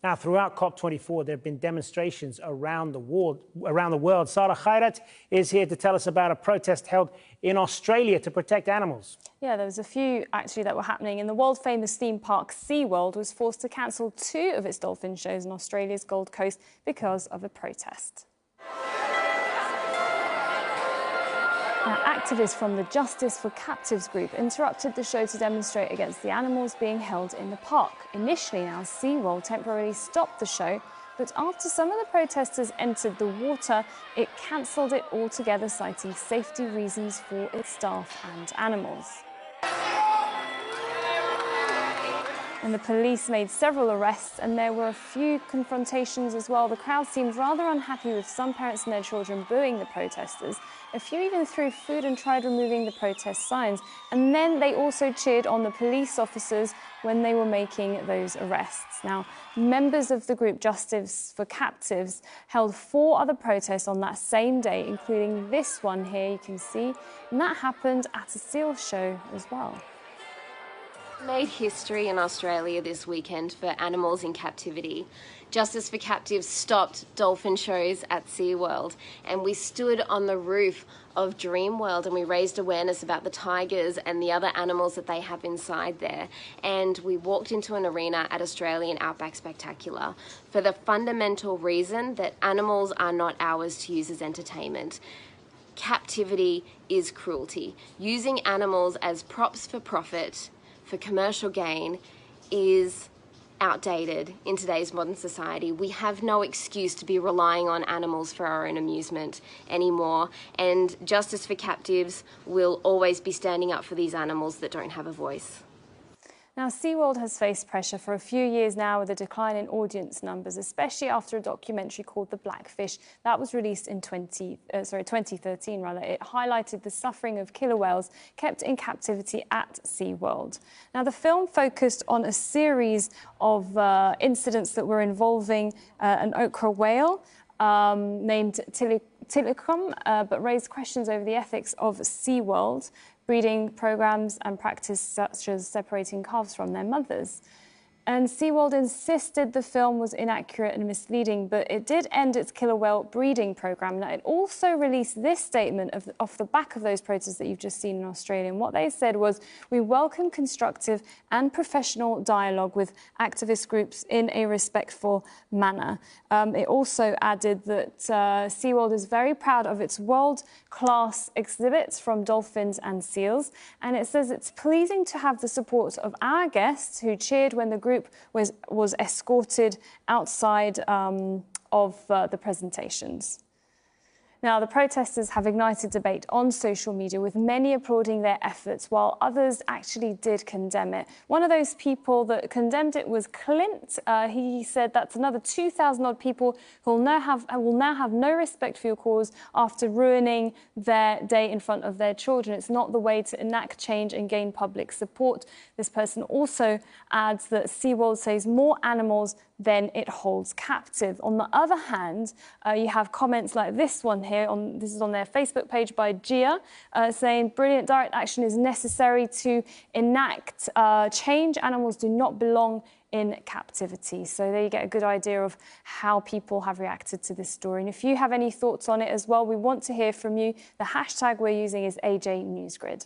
Now, throughout COP24, there have been demonstrations around the world. Sarah Khairat is here to tell us about a protest held in Australia to protect animals. Yeah, there was a few actually that were happening. And the world-famous theme park SeaWorld was forced to cancel 2 of its dolphin shows on Australia's Gold Coast because of a protest. Now, activists from the Justice for Captives group interrupted the show to demonstrate against the animals being held in the park. Initially, now, SeaWorld temporarily stopped the show, but after some of the protesters entered the water, it cancelled it altogether, citing safety reasons for its staff and animals. And the police made several arrests, and there were a few confrontations as well. The crowd seemed rather unhappy, with some parents and their children booing the protesters. A few even threw food and tried removing the protest signs. And then they also cheered on the police officers when they were making those arrests. Now, members of the group Justice for Captives held 4 other protests on that same day, including this one here, you can see. And that happened at a seal show as well. Made history in Australia this weekend for animals in captivity. Justice for Captives stopped dolphin shows at SeaWorld, and we stood on the roof of Dreamworld and we raised awareness about the tigers and the other animals that they have inside there. And we walked into an arena at Australian Outback Spectacular for the fundamental reason that animals are not ours to use as entertainment. Captivity is cruelty. Using animals as props for profit, for commercial gain, is outdated in today's modern society. We have no excuse to be relying on animals for our own amusement anymore, and Justice for Captives will always be standing up for these animals that don't have a voice. Now, SeaWorld has faced pressure for a few years now with a decline in audience numbers, especially after a documentary called The Blackfish that was released in 2013. It highlighted the suffering of killer whales kept in captivity at SeaWorld. Now, the film focused on a series of incidents that were involving an ochre whale named Tilikum, but raised questions over the ethics of SeaWorld, breeding programs and practice such as separating calves from their mothers. And SeaWorld insisted the film was inaccurate and misleading, but it did end its killer whale breeding program. Now, it also released this statement off the back of those protests that you've just seen in Australia. And what they said was, "We welcome constructive and professional dialogue with activist groups in a respectful manner." It also added that SeaWorld is very proud of its world-class exhibits from dolphins and seals. And it says it's pleasing to have the support of our guests who cheered when the group was escorted outside of the presentations. Now, the protesters have ignited debate on social media, with many applauding their efforts, while others actually did condemn it. One of those people that condemned it was Clint. He said that's another 2,000 odd people who will now have no respect for your cause after ruining their day in front of their children. It's not the way to enact change and gain public support. This person also adds that SeaWorld saves more animals than it holds captive. On the other hand, you have comments like this one here. This is on their Facebook page by Gia, saying, "Brilliant direct action is necessary to enact change. Animals do not belong in captivity." So there you get a good idea of how people have reacted to this story. And if you have any thoughts on it as well, we want to hear from you. The hashtag we're using is AJ NewsGrid.